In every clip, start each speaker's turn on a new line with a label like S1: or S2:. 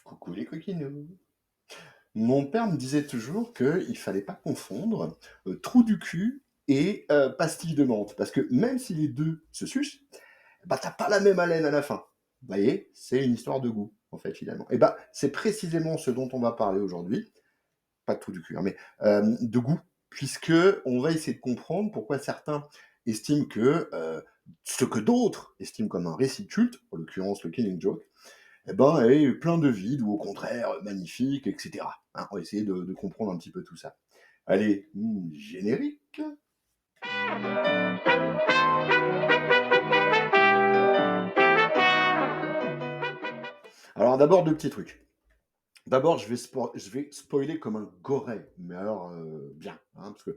S1: Coucou les coquinous. Mon père me disait toujours qu'il fallait pas confondre trou du cul et pastille de menthe. Parce que même si les deux se sucent, bah t'as pas la même haleine à la fin. Vous voyez, c'est une histoire de goût, en fait, finalement. Et bah, c'est précisément ce dont on va parler aujourd'hui. Pas de trou du cul, hein, mais de goût. Puisque on va essayer de comprendre pourquoi certains estiment que ce que d'autres estiment comme un récit culte, en l'occurrence le Killing Joke, eh ben, elle est plein de vide ou au contraire magnifique, etc. Hein, on va essayer de comprendre un petit peu tout ça. Allez, générique. Alors d'abord deux petits trucs. D'abord, je vais spoiler comme un goret, mais alors bien, hein, parce que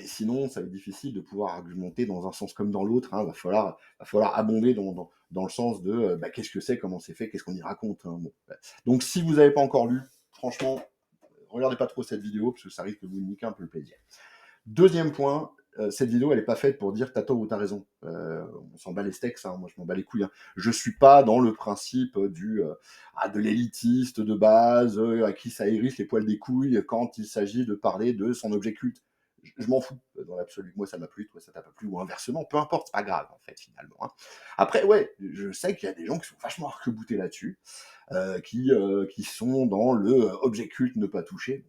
S1: sinon ça va être difficile de pouvoir argumenter dans un sens comme dans l'autre. Hein, va falloir abonder dans le sens de bah, qu'est-ce que c'est, comment c'est fait, qu'est-ce qu'on y raconte. Hein, bon. Ouais. Donc si vous n'avez pas encore lu, franchement, regardez pas trop cette vidéo parce que ça risque de vous niquer un peu le plaisir. Deuxième point, cette vidéo, elle est pas faite pour dire t'as tort ou t'as raison. On s'en bat les steaks, ça, hein, moi je m'en bats les couilles. Hein. Je suis pas dans le principe de l'élitiste de base à qui ça hérisse les poils des couilles quand il s'agit de parler de son objet culte. Je m'en fous dans l'absolu. Moi ça m'a plu, toi ça t'a pas plu ou inversement, peu importe, c'est pas grave en fait finalement. Hein. Après ouais, je sais qu'il y a des gens qui sont vachement arc-boutés là-dessus, qui sont dans le objet culte ne pas toucher.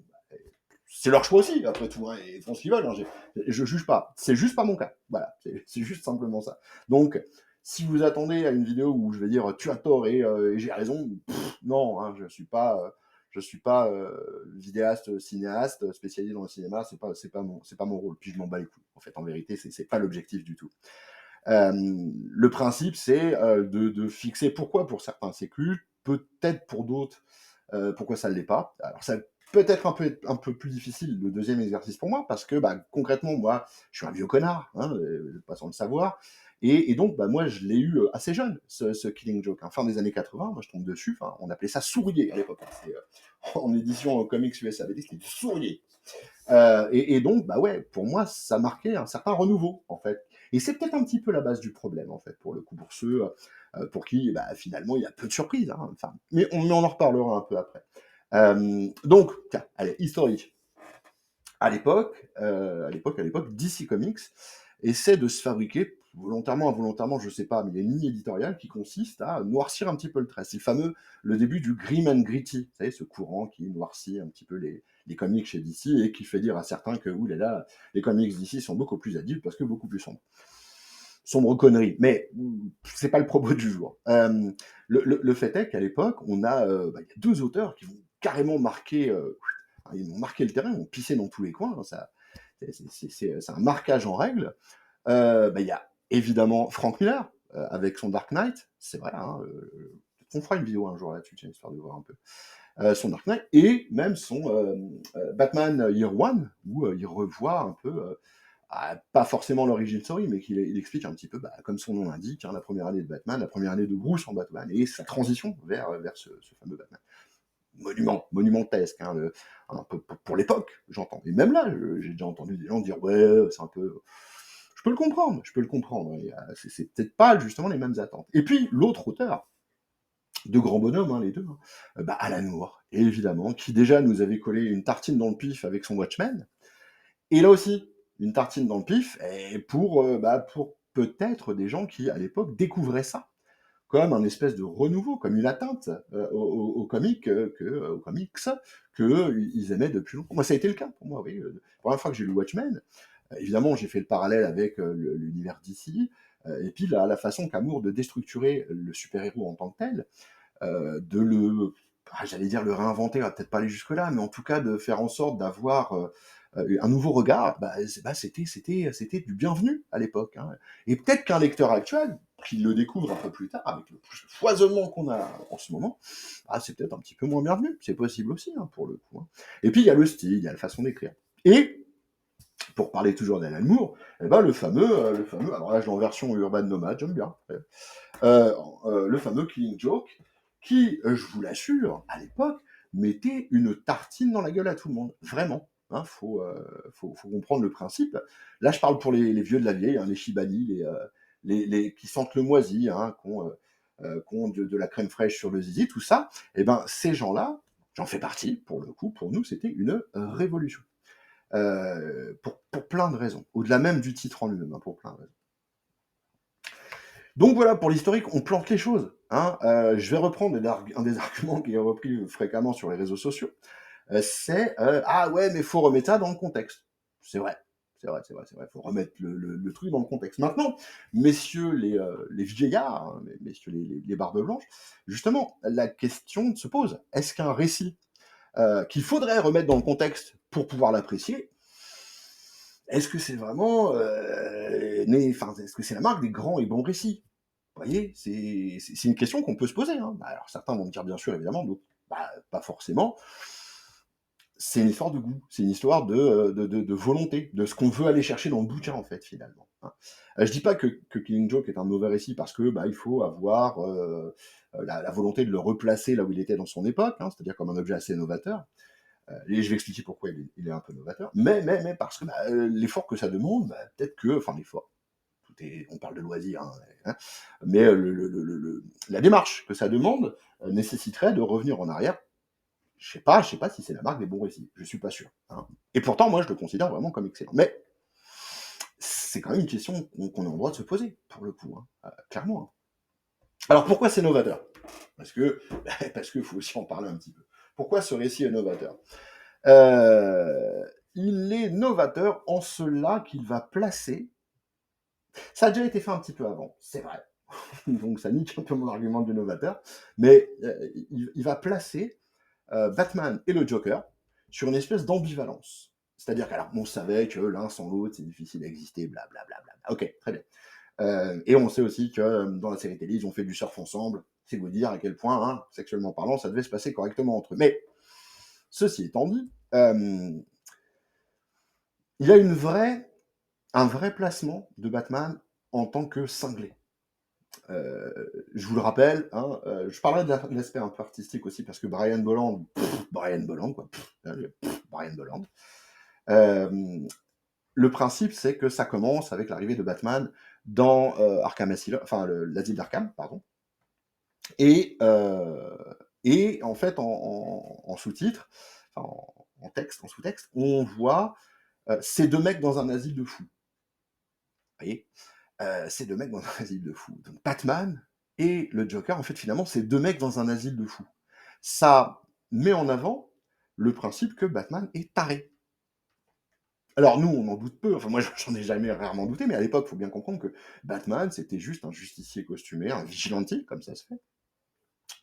S1: C'est leur choix aussi, après tout, hein, ils font ce qu'ils veulent. Hein, je juge pas. C'est juste pas mon cas. Voilà, c'est juste simplement ça. Donc, si vous attendez à une vidéo où je vais dire tu as tort et j'ai raison, non, hein, je suis pas vidéaste, cinéaste, spécialisé dans le cinéma. C'est pas mon rôle. Puis je m'en bats les couilles. En fait, en vérité, c'est pas l'objectif du tout. Le principe, c'est de fixer pourquoi pour certains c'est culte, peut-être pour d'autres pourquoi ça ne l'est pas. Alors ça peut être un peu plus difficile le deuxième exercice pour moi, parce que bah, concrètement, moi, je suis un vieux connard, hein, pas sans le savoir, et donc bah, moi, je l'ai eu assez jeune, ce Killing Joke, hein, fin des années 80, moi je tombe dessus, on appelait ça sourrier à l'époque, hein, en édition comics USA, c'était du sourrier. Et donc, bah ouais, pour moi, ça marquait un certain renouveau, en fait. Et c'est peut-être un petit peu la base du problème, en fait, pour le coup, pour ceux pour qui, bah, finalement, il y a peu de surprises. Hein, enfin, mais on en reparlera un peu après. Donc, tiens, allez, historique. À l'époque, DC Comics essaie de se fabriquer, volontairement, involontairement, je sais pas, mais il y a une ligne éditoriale qui consiste à noircir un petit peu le trait. C'est le début du grim and gritty, vous savez, ce courant qui noircit un petit peu les comics chez DC et qui fait dire à certains que, oulala, les comics d'ici sont beaucoup plus adultes parce que beaucoup plus sombres. Sombre connerie, mais c'est pas le propos du jour. Le fait est qu'à l'époque, on a, bah, y a deux auteurs qui vont carrément marquer, ils vont marquer le terrain, ils vont pisser dans tous les coins. Hein, c'est un marquage en règle. Bah, il y a évidemment Frank Miller avec son Dark Knight, c'est vrai. Hein, on fera une vidéo un jour là-dessus, histoire de voir un peu son Dark Knight, et même son Batman Year One, où il revoit un peu pas forcément l'origine story, mais il explique un petit peu, bah, comme son nom l'indique, hein, la première année de Batman, la première année de Bruce en Batman, et sa transition vers ce fameux Batman. Monumentesque, hein, un peu pour l'époque, j'entends. Et même là, j'ai déjà entendu des gens dire, ouais, c'est un peu... Je peux le comprendre, je peux le comprendre. Hein, c'est peut-être pas justement les mêmes attentes. Et puis, l'autre auteur, deux grands bonhommes, hein, les deux, hein, bah, Alan Moore, évidemment, qui déjà nous avait collé une tartine dans le pif avec son Watchmen, et là aussi, une tartine dans le pif, et pour peut-être des gens qui, à l'époque, découvraient ça comme un espèce de renouveau, comme une atteinte au comics aux comics que ils aimaient depuis longtemps. Moi, ça a été le cas pour moi. Oui. La première fois que j'ai lu Watchmen, évidemment, j'ai fait le parallèle avec l'univers d'ici, et puis la façon qu'Amour de déstructurer le super-héros en tant que tel, de j'allais dire le réinventer, on va peut-être pas aller jusque-là, mais en tout cas de faire en sorte d'avoir un nouveau regard, c'était du bienvenu à l'époque. Hein. Et peut-être qu'un lecteur actuel, qui le découvre un peu plus tard, avec le foisonnement qu'on a en ce moment, c'est peut-être un petit peu moins bienvenu. C'est possible aussi, hein, pour le coup. Hein. Et puis il y a le style, il y a la façon d'écrire. Et pour parler toujours d'Alan Moore, eh ben, le fameux, alors là, je l'ai en version Urban Nomad, j'aime bien, le fameux Killing Joke, qui, je vous l'assure, à l'époque, mettait une tartine dans la gueule à tout le monde. Vraiment. Hein, faut comprendre le principe. Là, je parle pour les vieux de la vieille, hein, les Shibani, qui sentent le moisi, hein, qui ont de la crème fraîche sur le zizi, tout ça, et ben ces gens-là, j'en fais partie, pour le coup, pour nous, c'était une révolution. Pour plein de raisons, au-delà même du titre en lui-même, hein, pour plein de raisons. Donc voilà, pour l'historique, on plante les choses. Hein. Je vais reprendre un des arguments qui est repris fréquemment sur les réseaux sociaux. C'est ah ouais, mais faut remettre ça dans le contexte. C'est vrai, c'est vrai, c'est vrai, c'est vrai. Faut remettre le truc dans le contexte. Maintenant, messieurs les vieillards, hein, messieurs les barbes blanches, justement, la question se pose est-ce qu'un récit qu'il faudrait remettre dans le contexte pour pouvoir l'apprécier, est-ce que c'est vraiment est-ce que c'est la marque des grands et bons récits? Vous voyez, c'est une question qu'on peut se poser. Hein. Alors certains vont me dire bien sûr, évidemment, d'autres pas forcément. C'est une histoire de goût, c'est une histoire de volonté, de ce qu'on veut aller chercher dans le bouquin, en fait, finalement. Hein. Je dis pas que Killing Joke est un mauvais récit parce que il faut avoir la volonté de le replacer là où il était dans son époque, hein, c'est-à-dire comme un objet assez novateur. Et je vais expliquer pourquoi il est un peu novateur, mais parce que l'effort que ça demande, peut-être que, enfin l'effort, on parle de loisirs, hein, mais la démarche que ça demande nécessiterait de revenir en arrière. Je sais pas si c'est la marque des bons récits, je suis pas sûr. Hein. Et pourtant, moi, je le considère vraiment comme excellent. Mais c'est quand même une question qu'on a le droit de se poser, pour le coup, hein, clairement. Hein. Alors pourquoi c'est novateur parce que faut aussi en parler un petit peu. Pourquoi ce récit est novateur Il est novateur en cela qu'il va placer. Ça a déjà été fait un petit peu avant, c'est vrai. Donc ça nique un peu mon argument du novateur. Mais il va placer Batman et le Joker sur une espèce d'ambivalence. C'est-à-dire qu'alors, on savait que l'un sans l'autre, c'est difficile d'exister, blablabla. Ok, très bien. Et on sait aussi que dans la série télé, ils ont fait du surf ensemble. C'est vous dire à quel point, hein, sexuellement parlant, ça devait se passer correctement entre eux. Mais, ceci étant dit, il y a un vrai placement de Batman en tant que cinglé. Je vous le rappelle, hein, je parlerai de l'aspect un peu artistique aussi, parce que Brian Bolland, Brian Bolland, quoi, Brian Bolland. Le principe, c'est que ça commence avec l'arrivée de Batman dans Arkham Asylum, enfin l'asile d'Arkham, pardon. Et en fait, en sous-titre, enfin, en texte, en sous-texte, on voit ces deux mecs dans un asile de fous. Vous voyez ces deux mecs dans un asile de fous. Donc Batman et le Joker, en fait, finalement, c'est deux mecs dans un asile de fous. Ça met en avant le principe que Batman est taré. Alors nous, on en doute peu, enfin moi j'en ai jamais rarement douté, mais à l'époque, il faut bien comprendre que Batman, c'était juste un justicier costumé, un vigilante, comme ça se fait.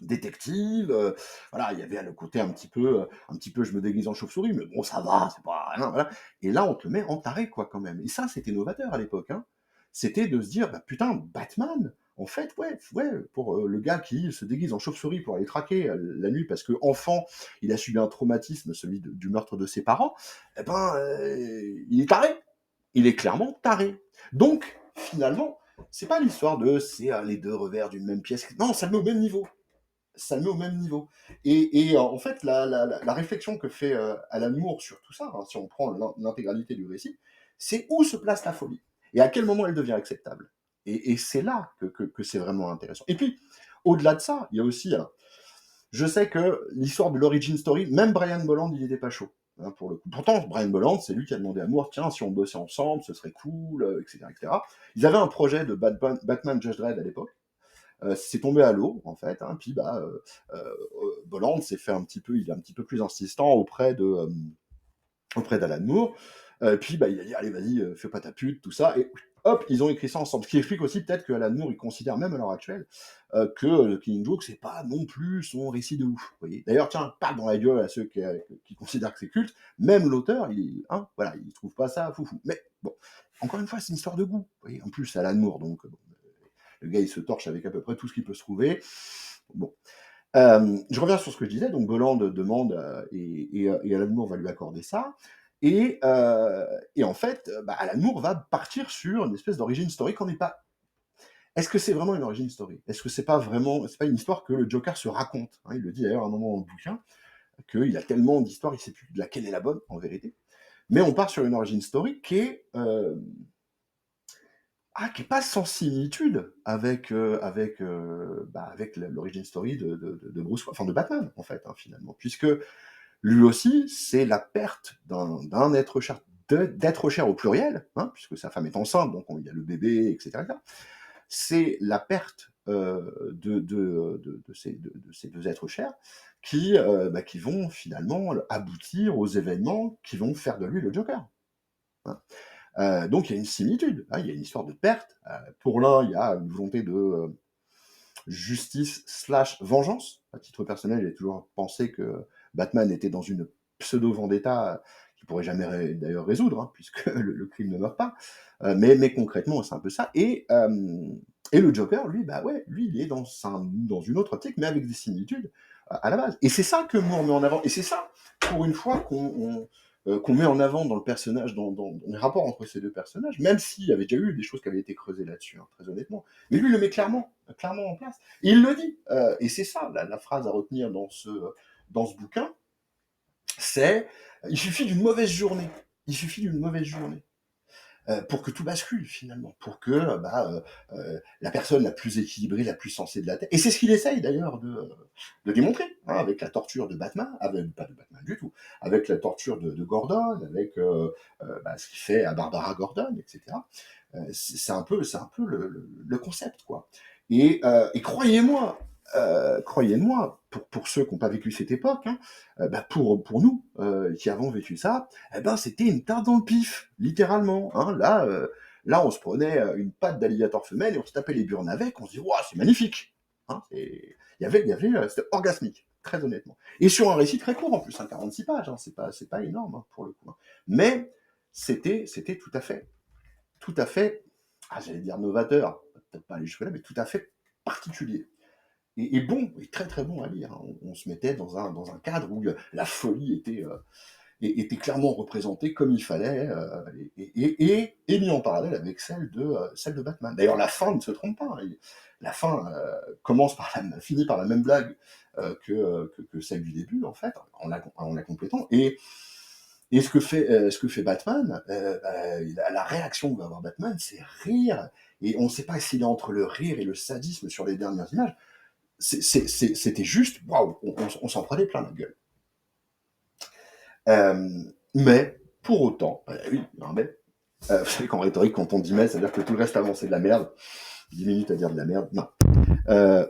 S1: Détective, voilà, il y avait le côté un petit peu je me déguise en chauve-souris, mais bon ça va, c'est pas rien, voilà. Et là on te le met en taré quoi quand même. Et ça c'était novateur à l'époque, hein. C'était de se dire bah putain Batman, en fait ouais pour le gars qui se déguise en chauve-souris pour aller traquer la nuit parce que enfant il a subi un traumatisme, celui du meurtre de ses parents, eh ben il est taré, il est clairement taré. Donc finalement c'est pas l'histoire de c'est les deux revers d'une même pièce, non ça le met au même niveau ça le met au même niveau. Et en fait, la réflexion que fait Alan Moore sur tout ça, hein, si on prend l'intégralité du récit, c'est où se place la folie et à quel moment elle devient acceptable. Et c'est là que c'est vraiment intéressant. Et puis, au-delà de ça, il y a aussi, alors, je sais que l'histoire de l'origin story, même Brian Bolland, il n'était pas chaud. Hein, pour le coup. Pourtant, Brian Bolland, c'est lui qui a demandé à Moore, tiens, si on bossait ensemble, ce serait cool, etc., etc. Ils avaient un projet de Batman Judge Dredd à l'époque, c'est tombé à l'eau en fait. Hein, puis Bolland s'est fait il est un petit peu plus insistant auprès d'Alan Moore. Puis il a dit allez vas-y fais pas ta pute tout ça et hop ils ont écrit ça ensemble. Ce qui explique aussi peut-être que Alan Moore il considère même à l'heure actuelle que Killing Joke c'est pas non plus son récit de ouf. Vous voyez. D'ailleurs tiens parle dans la gueule à ceux qui considèrent que c'est culte. Même l'auteur voilà il trouve pas ça foufou. Mais bon encore une fois c'est une histoire de goût. Vous voyez. En plus c'est Alan Moore donc bon, le gars, il se torche avec à peu près tout ce qu'il peut se trouver. Bon. Je reviens sur ce que je disais. Donc, Bolland demande et Alan Moore va lui accorder ça. Et en fait, Alan Moore va partir sur une espèce d'origine story qu'on n'est pas. Est-ce que c'est vraiment une origin story? Est-ce que c'est pas une histoire que le Joker se raconte? Hein, il le dit d'ailleurs à un moment dans le bouquin, qu'il a tellement d'histoires, il ne sait plus de laquelle est la bonne, en vérité. Mais on part sur une origin story qui est qui est pas sans similitude avec, avec l'origin story de Bruce Wayne, enfin de Batman, en fait, hein, finalement. Puisque lui aussi, c'est la perte d'un être cher, d'être cher au pluriel, hein, puisque sa femme est enceinte, donc il y a le bébé, etc. C'est la perte de ces deux êtres chers qui vont finalement aboutir aux événements qui vont faire de lui le Joker. Hein. Donc il y a une similitude, hein, il y a une histoire de perte. Pour l'un, il y a une volonté de justice slash vengeance. À titre personnel, j'ai toujours pensé que Batman était dans une pseudo-vendetta qu'il pourrait jamais d'ailleurs résoudre, hein, puisque le crime ne meurt pas. Mais concrètement, c'est un peu ça. Et le Joker, lui, bah ouais, lui, il est dans une autre optique, mais avec des similitudes à la base. Et c'est ça que moi on met en avant. Et c'est ça, pour une fois, qu'on met en avant dans le personnage, dans les rapports entre ces deux personnages, même s'il y avait déjà eu des choses qui avaient été creusées là-dessus, hein, très honnêtement. Mais lui, il le met clairement en place. Et il le dit. Et c'est ça, la phrase à retenir dans ce bouquin, c'est il suffit d'une mauvaise journée. Il suffit d'une mauvaise journée pour que tout bascule finalement, pour que la personne la plus équilibrée, la plus sensée de la Terre. Et c'est ce qu'il essaye d'ailleurs de démontrer, hein, avec la torture de Batman, avec, pas de Batman du tout, avec la torture de Gordon, avec ce qu'il fait à Barbara Gordon, etc. C'est un peu le concept, quoi. Et croyez-moi, pour ceux qui n'ont pas vécu cette époque, hein, pour nous qui avons vécu ça, c'était une tarte dans le pif, littéralement. Hein. Là, on se prenait une patte d'alligator femelle et on se tapait les burnes avec, on se dit, waouh, c'est magnifique. Hein, c'était orgasmique, très honnêtement. Et sur un récit très court en plus, hein, 46 pages, hein, c'est pas énorme hein, pour le coup. Hein. Mais c'était tout à fait, j'allais dire novateur, peut-être pas aller jusque-là, mais tout à fait particulier. Et bon, et très très bon à lire. Hein. On se mettait dans un cadre où la folie était clairement représentée comme il fallait, et mis en parallèle avec celle de Batman. D'ailleurs, la fin ne se trompe pas. Hein. La fin finit par la même blague que celle du début, en fait, en la complétant. Et ce que fait Batman, la réaction que va avoir Batman, c'est rire. Et on ne sait pas s'il est entre le rire et le sadisme sur les dernières images. C'était juste, waouh, on s'en prenait plein la gueule. Mais, pour autant, oui, non, mais, vous savez qu'en rhétorique, quand on dit mais, ça veut dire que tout le reste avant, c'est de la merde. 10 minutes à dire de la merde, non. Euh,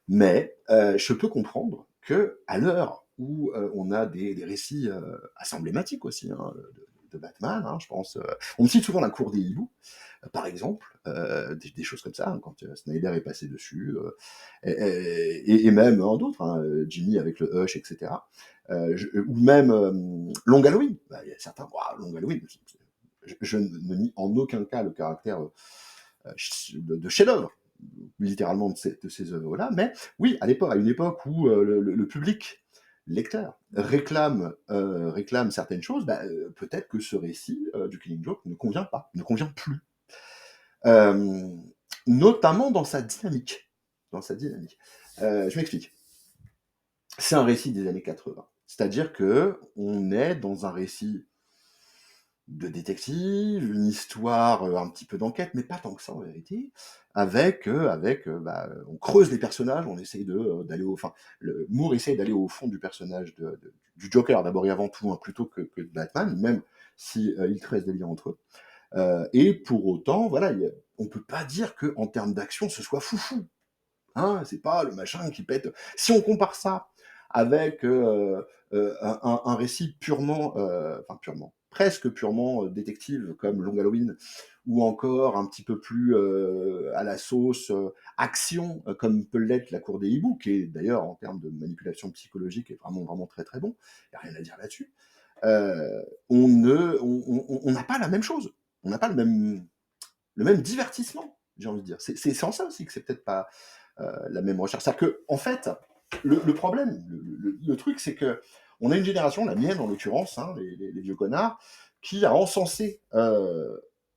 S1: mais je peux comprendre que à l'heure où on a des récits assez emblématiques aussi hein, de Batman, hein, je pense, on me cite souvent la cour des hiboux, par exemple, des choses comme ça, hein, quand Snyder est passé dessus, et même d'autres, hein, Jimmy avec le Hush, etc. Ou même Long Halloween. Il y a certains, Long Halloween, je ne nie en aucun cas le caractère de chef-d'œuvre littéralement de ces œuvres-là, mais oui, à une époque où le public lecteur réclame certaines choses, peut-être que ce récit du Killing Joke ne convient pas, ne convient plus. Euh, Notamment dans sa dynamique. Je m'explique. C'est un récit des années 80. C'est-à-dire que on est dans un récit de détective, une histoire un petit peu d'enquête, mais pas tant que ça en vérité, on creuse les personnages, on essaye d'aller au, enfin, Moore essaye d'aller au fond du personnage du Joker d'abord et avant tout, hein, plutôt que de Batman, même si ils tressent des liens entre eux. Et pour autant, voilà, on peut pas dire que en termes d'action, ce soit foufou. Hein, c'est pas le machin qui pète. Si on compare ça avec un récit presque purement détective comme Long Halloween, ou encore un petit peu plus à la sauce action comme peut l'être La Cour des Hiboux, qui est d'ailleurs en termes de manipulation psychologique est vraiment très très bon. Il n'y a rien à dire là-dessus. On n'a pas la même chose. On n'a pas le même divertissement, j'ai envie de dire. C'est en ça aussi que c'est peut-être pas la même recherche. C'est-à-dire que, en fait, le problème, le truc, c'est que on a une génération, la mienne en l'occurrence, hein, les vieux connards, qui a encensé,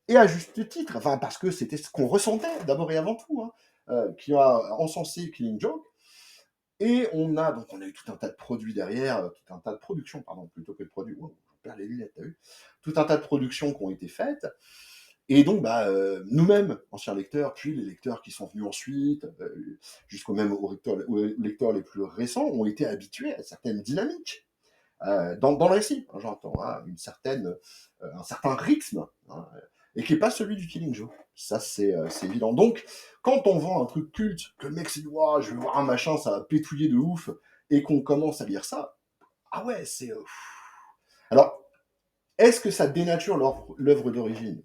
S1: et à juste titre, enfin parce que c'était ce qu'on ressentait d'abord et avant tout, hein, qui a encensé Killing Joke, et on a eu tout un tas de produits derrière, tout un tas de productions, pardon, plutôt que de produits. Oh, j'en perds les lunettes, t'as vu? Tout un tas de productions qui ont été faites, Et donc, nous-mêmes, anciens lecteurs, puis les lecteurs qui sont venus ensuite, jusqu'au même aux lecteurs les plus récents, ont été habitués à certaines dynamiques dans le récit, hein, j'entends, hein, un certain rythme, hein, et qui n'est pas celui du Killing Joke. Ça, c'est évident. Donc, quand on vend un truc culte, que le mec s'est dit, ouah, je vais voir un machin, ça va pétouiller de ouf, et qu'on commence à lire ça, ah ouais, c'est. Alors, est-ce que ça dénature l'œuvre d'origine?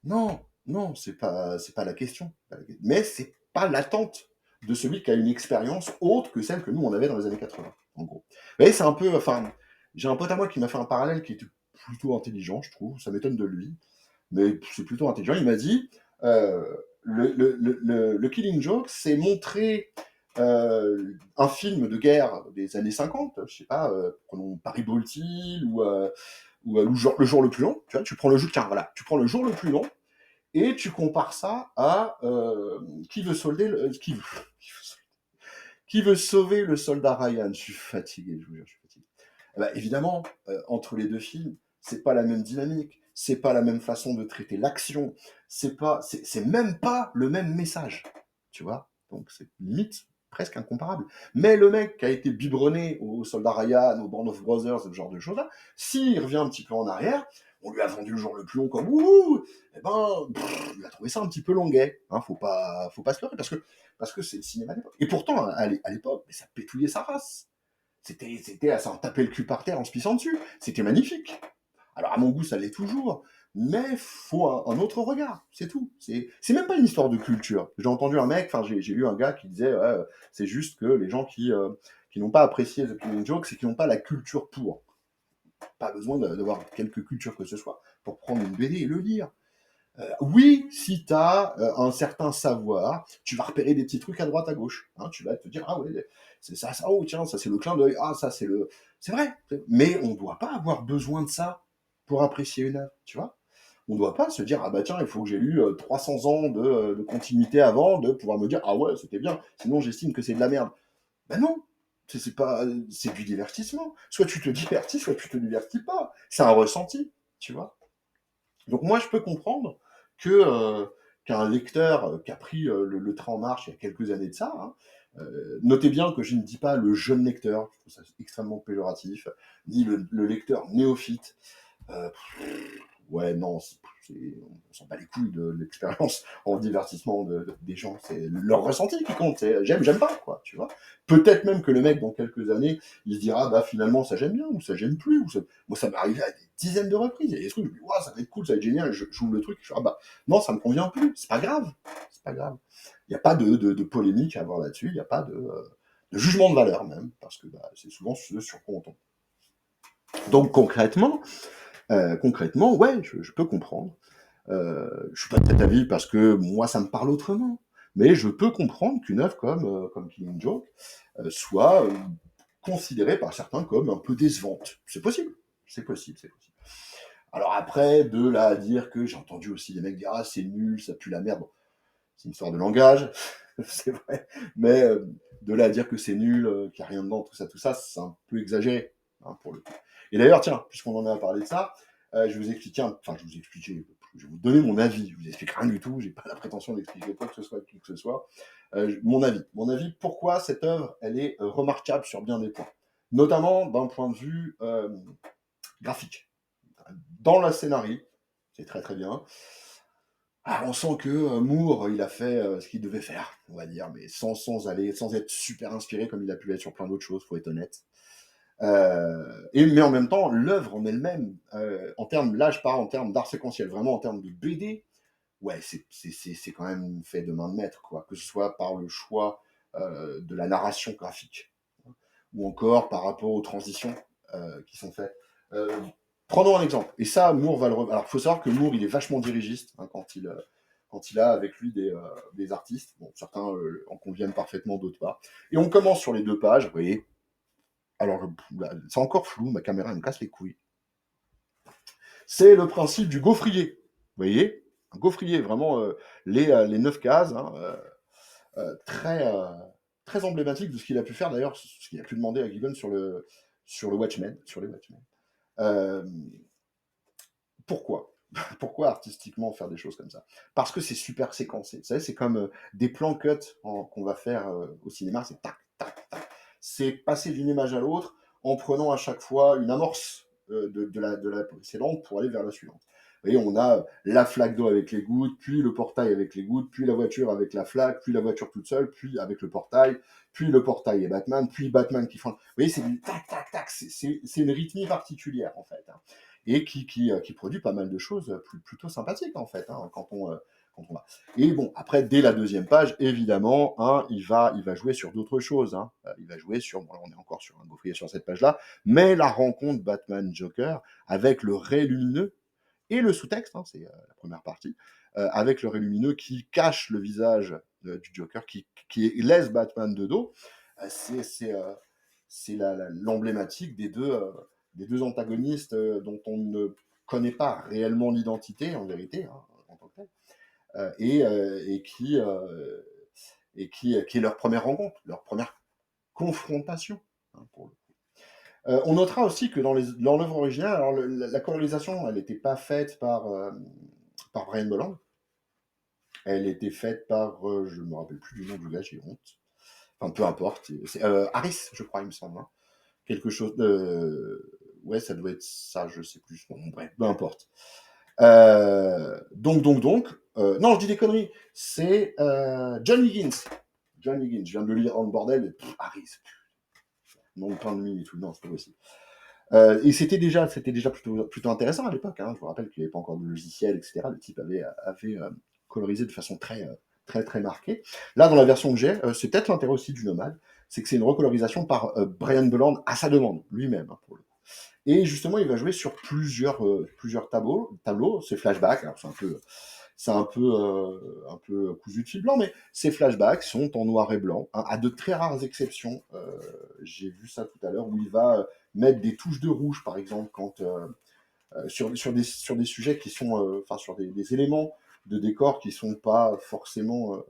S1: Non, non, c'est pas la question. Mais c'est pas l'attente de celui qui a une expérience autre que celle que nous, on avait dans les années 80, en gros. Vous voyez, c'est un peu. Enfin, j'ai un pote à moi qui m'a fait un parallèle qui était plutôt intelligent, je trouve. Ça m'étonne de lui, mais c'est plutôt intelligent. Il m'a dit euh, le Killing Joke, c'est montrer un film de guerre des années 50, je sais pas, prenons Paris Baltic ou le jour le plus long. Tu vois, tu prends le jour, tiens, voilà, tu prends le jour le plus long et tu compares ça à qui veut solder qui veut sauver le soldat Ryan. Je suis fatigué, je vous jure, je suis fatigué. Évidemment, entre les deux films, c'est pas la même dynamique, c'est pas la même façon de traiter l'action, c'est même pas le même message, tu vois. Donc c'est limite presque incomparable. Mais le mec qui a été biberonné au soldat Ryan, au Band of Brothers, ce genre de choses-là, s'il revient un petit peu en arrière, on lui a vendu le jour le plus long comme ouh, eh ben, il a trouvé ça un petit peu longuet. Hein, faut pas se leurrer parce que c'est le cinéma d'époque. Et pourtant, à l'époque, mais ça pétouillait sa race. C'était à s'en taper le cul par terre en se pissant dessus. C'était magnifique. Alors à mon goût, ça l'est toujours, mais faut un autre regard, c'est tout. C'est même pas une histoire de culture. J'ai entendu un mec, enfin j'ai lu un gars qui disait, ouais, c'est juste que les gens qui n'ont pas apprécié The Killing Joke, c'est qu'ils n'ont pas la culture pour. Pas besoin d'avoir quelque culture que ce soit pour prendre une BD et le lire. Oui, si tu as un certain savoir, tu vas repérer des petits trucs à droite, à gauche. Hein, tu vas te dire, ah ouais, c'est ça, ça, oh tiens, ça c'est le clin d'œil, ah ça c'est le. C'est vrai, mais on ne doit pas avoir besoin de ça pour apprécier une œuvre, tu vois. On ne doit pas se dire, ah bah tiens, il faut que j'ai lu 300 ans de continuité avant de pouvoir me dire, ah ouais, c'était bien, sinon j'estime que c'est de la merde. Ben non, c'est pas, c'est du divertissement. Soit tu te divertis, soit tu te divertis pas. C'est un ressenti, tu vois. Donc moi, je peux comprendre que qu'un lecteur qui a pris le train en marche il y a quelques années de ça, hein, notez bien que je ne dis pas le jeune lecteur, je trouve ça extrêmement péjoratif, ni le lecteur néophyte. Euh, ouais, non, on s'en bat les couilles de l'expérience en divertissement des gens. C'est leur ressenti qui compte. C'est j'aime pas, quoi, tu vois. Peut-être même que le mec, dans quelques années, il se dira, bah finalement, ça j'aime bien, ou ça j'aime plus. Moi, ça m'est arrivé à des dizaines de reprises. Il y a des trucs, je me dis, ouais, ça va être cool, ça va être génial. J'ouvre le truc, je fais, ah bah, non, ça me convient plus. C'est pas grave. C'est pas grave. Il n'y a pas de polémique à avoir là-dessus. Il n'y a pas de jugement de valeur, même, parce que bah, c'est souvent ce sur quoi on tombe. Donc, concrètement, ouais, je peux comprendre. Je suis pas de cet avis parce que moi, ça me parle autrement. Mais je peux comprendre qu'une œuvre comme Killing Joke soit considérée par certains comme un peu décevante. C'est possible. C'est possible, c'est possible. Alors après, de là à dire que j'ai entendu aussi des mecs dire ah c'est nul, ça pue la merde. Bon, c'est une histoire de langage, c'est vrai. Mais de là à dire que c'est nul, qu'il n'y a rien dedans, tout ça, c'est un peu exagéré, hein, pour le coup. Et d'ailleurs, tiens, puisqu'on en a parlé de ça, je vais vous expliquer, enfin, je vais vous donner mon avis. Je vous explique rien du tout, j'ai pas la prétention d'expliquer quoi que ce soit, qui que ce soit. Mon avis. Mon avis, pourquoi cette œuvre, elle est remarquable sur bien des points. Notamment d'un point de vue graphique. Dans la scénario, c'est très très bien. Ah, on sent que Moore, il a fait ce qu'il devait faire, on va dire, mais sans être super inspiré comme il a pu être sur plein d'autres choses, faut être honnête. Mais en même temps, l'œuvre en elle-même, en termes, là je parle en termes d'art séquentiel, vraiment en termes de BD, ouais, c'est quand même fait de main de maître, quoi. Que ce soit par le choix de la narration graphique, hein, ou encore par rapport aux transitions qui sont faites. Euh, Prenons un exemple. Et ça, Moore va le. Alors, il faut savoir que Moore, il est vachement dirigiste hein, quand il a avec lui des artistes. Bon, certains en conviennent parfaitement, d'autres pas. Et on commence sur les 2 pages. Vous voyez. Alors, c'est encore flou. Ma caméra elle me casse les couilles. C'est le principe du gaufrier. Vous voyez, un gaufrier, vraiment les 9 cases. Hein, très, très emblématique de ce qu'il a pu faire d'ailleurs, ce qu'il a pu demander à Gibbon sur le Watchmen, sur les Watchmen. Euh, Pourquoi Pourquoi artistiquement faire des choses comme ça? Parce que c'est super séquencé. Vous savez, c'est comme des plans cut qu'on va faire au cinéma, c'est tac, tac, tac. C'est passer d'une image à l'autre en prenant à chaque fois une amorce de la précédente pour aller vers la suivante. Vous voyez, on a la flaque d'eau avec les gouttes, puis le portail avec les gouttes, puis la voiture avec la flaque, puis la voiture toute seule, puis avec le portail, puis le portail et Batman, puis Batman qui font. Vous voyez, c'est du tac, tac, tac. C'est une rythmie particulière, en fait, hein, et qui produit pas mal de choses plutôt sympathiques, en fait, hein, quand on va. Et bon, après, dès la deuxième page, évidemment, hein, il va jouer sur d'autres choses. Hein. Il va jouer sur, bon, là, on est encore sur un gaufrier sur cette page-là, mais la rencontre Batman-Joker avec le ray lumineux et le sous-texte, hein, c'est la première partie, avec le ray lumineux qui cache le visage du Joker, qui laisse Batman de dos, c'est l'emblématique des deux antagonistes dont on ne connaît pas réellement l'identité, en vérité, hein, en tant que tel, et qui est leur première rencontre, leur première confrontation, hein, pour le. On notera aussi que dans l'œuvre originale, alors la colorisation, elle n'était pas faite par Brian Bolland, elle était faite par, je ne me rappelle plus du nom du gars, j'ai honte. Enfin, peu importe, c'est Harris, je crois, il me semble. Hein. Quelque chose de. Ouais, ça doit être ça, je sais plus. Bon, bref, peu importe. Non, je dis des conneries. C'est John Higgins. John Higgins, je viens de le lire dans le bordel. Harris, nom de pain de mine et tout. Non, c'est pas possible. Et c'était déjà plutôt intéressant à l'époque. Hein. Je vous rappelle qu'il n'y avait pas encore de logiciel, etc. Le type avait colorisé de façon très, très, très marquée. Là, dans la version que j'ai, c'est peut-être l'intérêt aussi du Nomade, c'est que c'est une recolorisation par Brian Bolland à sa demande, lui-même, hein, pour le coup. Et justement, il va jouer sur plusieurs tableaux, ces flashbacks. Alors, c'est un peu cousu de fil blanc, mais ces flashbacks sont en noir et blanc, hein, à de très rares exceptions. J'ai vu ça tout à l'heure, où il va mettre des touches de rouge, par exemple, quand sur des sujets qui sont, enfin sur des éléments de décor qui sont pas forcément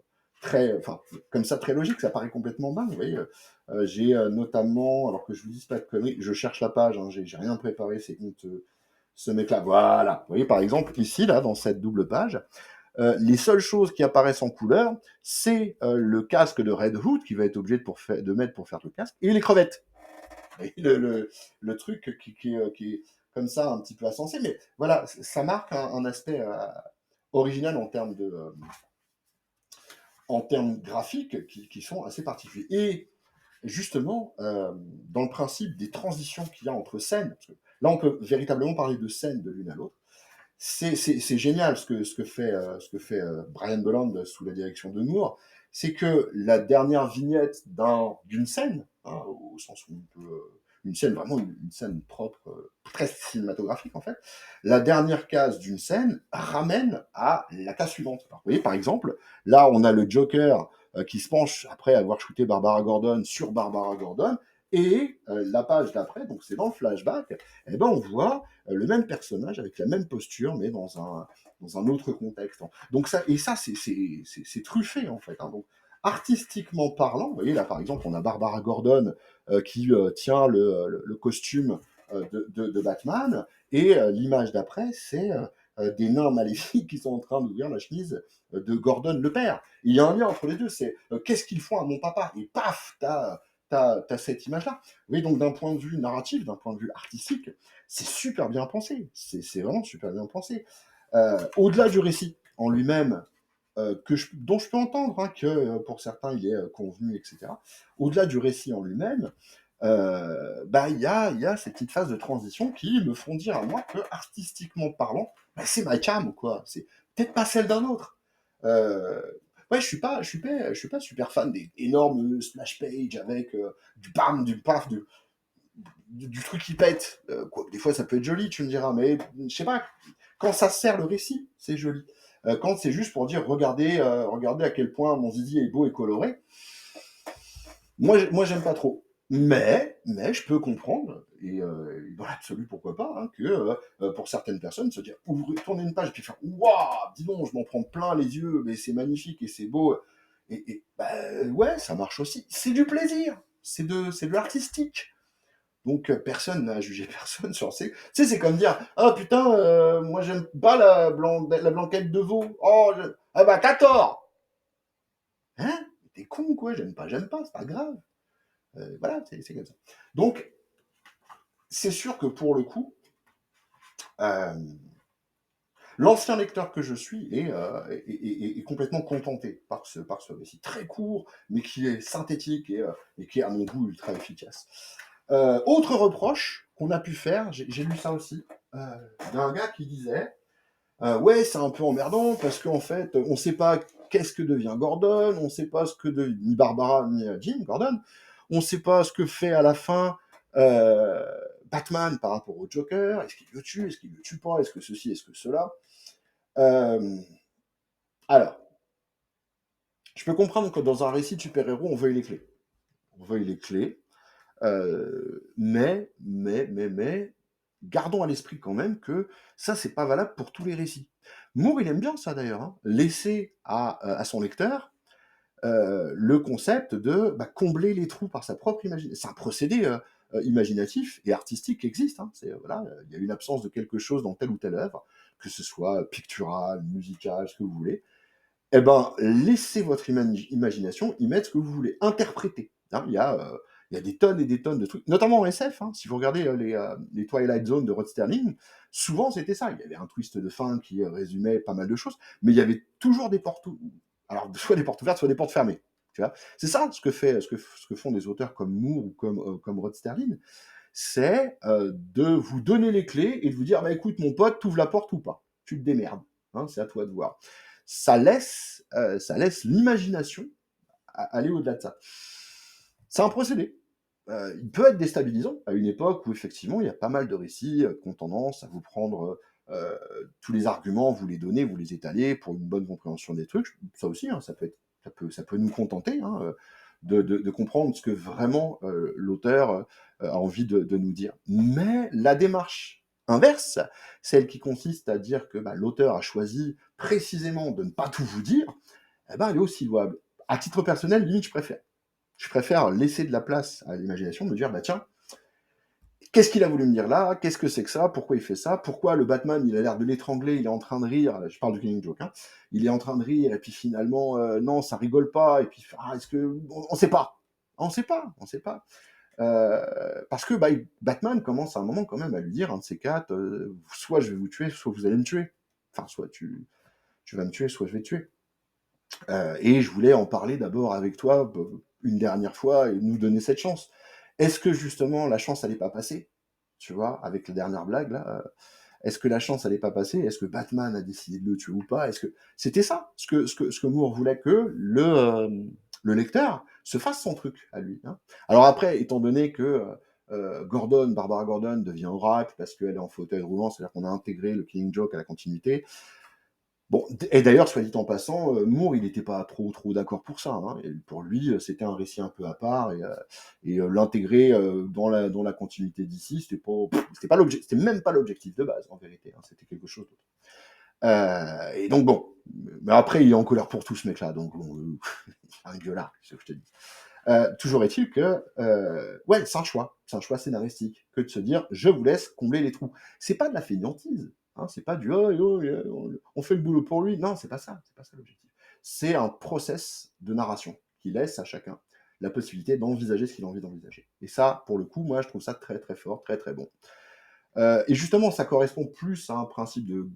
S1: très, enfin comme ça très logique, ça paraît complètement dingue. Vous voyez, j'ai notamment, alors que je vous dise pas de conneries, je cherche la page, hein, j'ai rien préparé, c'est honteux. Ce mec-là, voilà. Vous voyez, par exemple, ici, là, dans cette double page, les seules choses qui apparaissent en couleur, c'est le casque de Red Hood qui va être obligé de mettre pour faire le casque, et les crevettes. Et le truc qui est comme ça un petit peu insensé, mais voilà, ça marque un aspect original en termes graphiques qui sont assez particuliers. Et justement, dans le principe des transitions qu'il y a entre scènes, parce que là on peut véritablement parler de scènes de l'une à l'autre, c'est génial ce que fait Brian Bolland sous la direction de Moore, c'est que la dernière vignette d'une scène, hein, au sens où on peut, une scène vraiment une scène propre, très cinématographique en fait, la dernière case d'une scène ramène à la case suivante. Alors, vous voyez par exemple, là on a le Joker qui se penche après avoir shooté Barbara Gordon sur Barbara Gordon, et la page d'après, donc c'est dans le flashback, eh ben on voit le même personnage avec la même posture, mais dans un autre contexte. Donc ça, c'est truffé en fait. Hein. Donc artistiquement parlant, vous voyez là par exemple, on a Barbara Gordon qui tient le costume de Batman, et l'image d'après, c'est des nains maléfiques qui sont en train d'ouvrir la chemise de Gordon le père. Il y a un lien entre les deux, c'est qu'est-ce qu'ils font à mon papa, et paf, t'as cette image-là. Oui, donc d'un point de vue narratif, d'un point de vue artistique, c'est super bien pensé. C'est vraiment super bien pensé. Au-delà du récit en lui-même, dont je peux entendre hein, que pour certains il est convenu, etc. Au-delà du récit en lui-même, bah il y a ces petites phases de transition qui me font dire à moi que artistiquement parlant, bah, c'est ma cam quoi. C'est peut-être pas celle d'un autre. Euh, ouais, je suis pas super fan des énormes splash pages avec du bam, du paf, du truc qui pète. Quoi, des fois ça peut être joli, tu me diras, mais je sais pas. Quand ça sert le récit, c'est joli. Quand c'est juste pour dire regardez à quel point mon zizi est beau et coloré, moi j'aime pas trop. Mais je peux comprendre, et dans l'absolu pourquoi pas, hein, que pour certaines personnes, se dire tourner une page et puis faire waouh, dis donc, je m'en prends plein les yeux, mais c'est magnifique et c'est beau. Et bah, ouais, ça marche aussi. C'est du plaisir, c'est de l'artistique. Donc personne n'a jugé personne sur ces... Tu sais, c'est comme dire, ah putain, moi j'aime pas la blanquette de veau. Oh, ah bah t'as tort. Hein? T'es con quoi, j'aime pas, c'est pas grave. Voilà, c'est comme ça. Donc, c'est sûr que pour le coup, euh, l'ancien lecteur que je suis est complètement contenté par ce récit très court, mais qui est synthétique et qui est à mon goût ultra efficace. Autre reproche qu'on a pu faire, j'ai lu ça aussi, d'un gars qui disait ouais, c'est un peu emmerdant parce qu'en fait, on ne sait pas qu'est-ce que devient Gordon, on ne sait pas ce que devient ni Barbara ni Jim Gordon, on ne sait pas ce que fait à la fin euh, Batman par rapport au Joker, est-ce qu'il le tue, est-ce qu'il le tue pas, est-ce que ceci, est-ce que cela. Euh, alors, je peux comprendre que dans un récit de super-héros, on veuille les clés. On veuille les clés, mais, gardons à l'esprit quand même que ça, c'est pas valable pour tous les récits. Moore, il aime bien ça d'ailleurs, hein, laisser à son lecteur le concept de combler les trous par sa propre imagination. C'est un procédé imaginatif et artistique qui existe. Hein. Voilà, il y a une absence de quelque chose dans telle ou telle œuvre, que ce soit pictural, musical, ce que vous voulez. Eh ben, laissez votre imagination y mettre ce que vous voulez, interpréter. Hein, il y a des tonnes et des tonnes de trucs, notamment en SF. Hein, si vous regardez les Twilight Zone de Rod Sterling, souvent c'était ça. Il y avait un twist de fin qui résumait pas mal de choses, mais il y avait toujours des portes, alors soit des portes ouvertes, soit des portes fermées. Tu vois, c'est ça ce que font des auteurs comme Moore ou comme Rod Sterling, c'est de vous donner les clés et de vous dire, bah écoute mon pote, t'ouvres la porte ou pas, tu te démerdes, hein, c'est à toi de voir. Ça laisse l'imagination aller au-delà de ça. C'est un procédé. Il peut être déstabilisant à une époque où effectivement il y a pas mal de récits qui ont tendance à vous prendre tous les arguments, vous les donner, vous les étaler pour une bonne compréhension des trucs. Ça aussi, hein, ça peut nous contenter hein, de comprendre ce que vraiment l'auteur a envie de nous dire. Mais la démarche inverse, celle qui consiste à dire que l'auteur a choisi précisément de ne pas tout vous dire, eh ben, elle est aussi louable. À titre personnel, limite, je préfère. Je préfère laisser de la place à l'imagination, me dire, bah tiens, qu'est-ce qu'il a voulu me dire là? Qu'est-ce que c'est que ça? Pourquoi il fait ça? Pourquoi le Batman, il a l'air de l'étrangler, il est en train de rire? Je parle du Killing Joke, hein. Il est en train de rire, et puis finalement, non, ça rigole pas, et puis, est-ce que. On sait pas. On sait pas, on sait pas. Parce que Batman commence à un moment quand même à lui dire, un de ces quatre, soit je vais vous tuer, soit vous allez me tuer. Enfin, soit tu vas me tuer, soit je vais te tuer. Et je voulais en parler d'abord avec toi une dernière fois et nous donner cette chance. Est-ce que justement la chance allait pas passer? Tu vois, avec la dernière blague là, est-ce que la chance allait pas passer? Est-ce que Batman a décidé de le tuer ou pas? Est-ce que c'était ça ce que Moore voulait que le lecteur se fasse son truc à lui, hein. Alors après, étant donné que Barbara Gordon devient Oracle parce qu'elle est en fauteuil roulant, c'est-à-dire qu'on a intégré le Killing Joke à la continuité. Bon, et d'ailleurs, soit dit en passant, Moore, il n'était pas trop d'accord pour ça. Hein. Et pour lui, c'était un récit un peu à part et l'intégrer dans la continuité d'ici, c'était pas l'objet, c'était même pas l'objectif de base en vérité. Hein. C'était quelque chose d'autre. Et donc bon, mais après, il est en colère pour tout ce mec-là, donc bon, un gueulard, c'est ce que je te dis. Toujours est-il que, ouais, c'est un choix scénaristique que de se dire, je vous laisse combler les trous. C'est pas de la fainéantise, hein, c'est pas du, on fait le boulot pour lui. Non, c'est pas ça l'objectif. C'est un process de narration qui laisse à chacun la possibilité d'envisager ce qu'il a envie d'envisager. Et ça, pour le coup, moi, je trouve ça très très fort, très très bon. Et justement, ça correspond plus à un principe de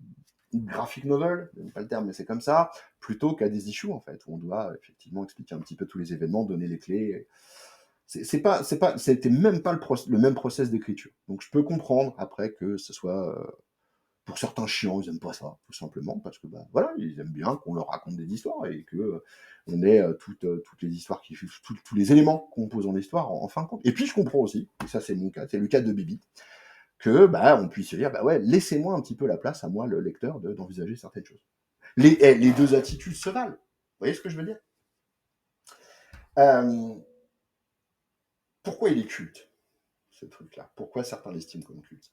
S1: graphic novel, j'aime pas le terme, mais c'est comme ça, plutôt qu'à des issues, en fait, où on doit effectivement expliquer un petit peu tous les événements, donner les clés. C'était même pas le même process d'écriture. Donc je peux comprendre après que ce soit, pour certains chiants, ils aiment pas ça, tout simplement, parce que voilà, ils aiment bien qu'on leur raconte des histoires et que on ait toutes les histoires tous les éléments composant l'histoire en fin de compte. Et puis je comprends aussi, et ça c'est mon cas, c'est le cas de Bibi, que on puisse se dire ouais, laissez-moi un petit peu la place à moi le lecteur d'envisager certaines choses. Les deux attitudes se valent. Vous voyez ce que je veux dire? euh, Pourquoi il est culte, ce truc-là? Pourquoi certains l'estiment comme culte?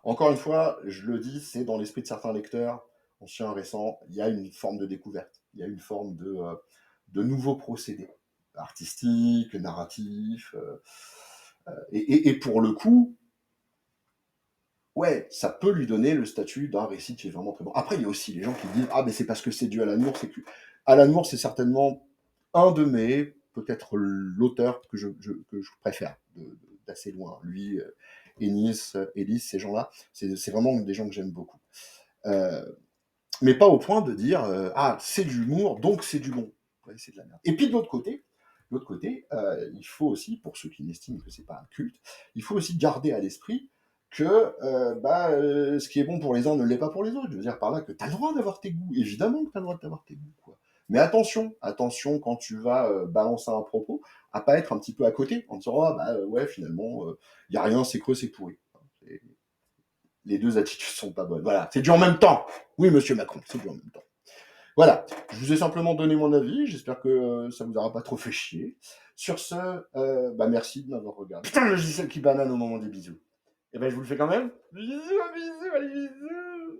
S1: Encore une fois, je le dis, c'est dans l'esprit de certains lecteurs, anciens, récents, il y a une forme de découverte, il y a une forme de nouveaux procédés artistiques, narratifs, Et pour le coup, ouais, ça peut lui donner le statut d'un récit qui est vraiment très bon. Après, il y a aussi les gens qui disent: «Ah, mais c'est parce que c'est dû à Alan Moore, c'est que» Alan Moore, c'est certainement un de mes peut-être l'auteur que je préfère d'assez loin. Lui, Ennis, Ellis, ces gens-là, c'est vraiment des gens que j'aime beaucoup. Mais pas au point de dire, «Ah, c'est de l'humour, donc c'est du bon». Ouais, c'est de la merde. Et puis de l'autre côté, il faut aussi, pour ceux qui estiment que c'est pas un culte, il faut aussi garder à l'esprit que ce qui est bon pour les uns ne l'est pas pour les autres. Je veux dire par là que tu as le droit d'avoir tes goûts, évidemment que tu as le droit d'avoir tes goûts, quoi. Mais attention, attention quand tu vas balancer un propos, à pas être un petit peu à côté en disant ah ouais finalement il y a rien, c'est creux, c'est pourri. Et les deux attitudes sont pas bonnes. Voilà, c'est du en même temps. Oui, monsieur Macron, c'est du en même temps. Voilà, je vous ai simplement donné mon avis, j'espère que ça vous aura pas trop fait chier. Sur ce, merci de m'avoir regardé. Putain, le logiciel qui banane au moment des bisous. Et ben je vous le fais quand même. Bisous, bisous, allez bisous.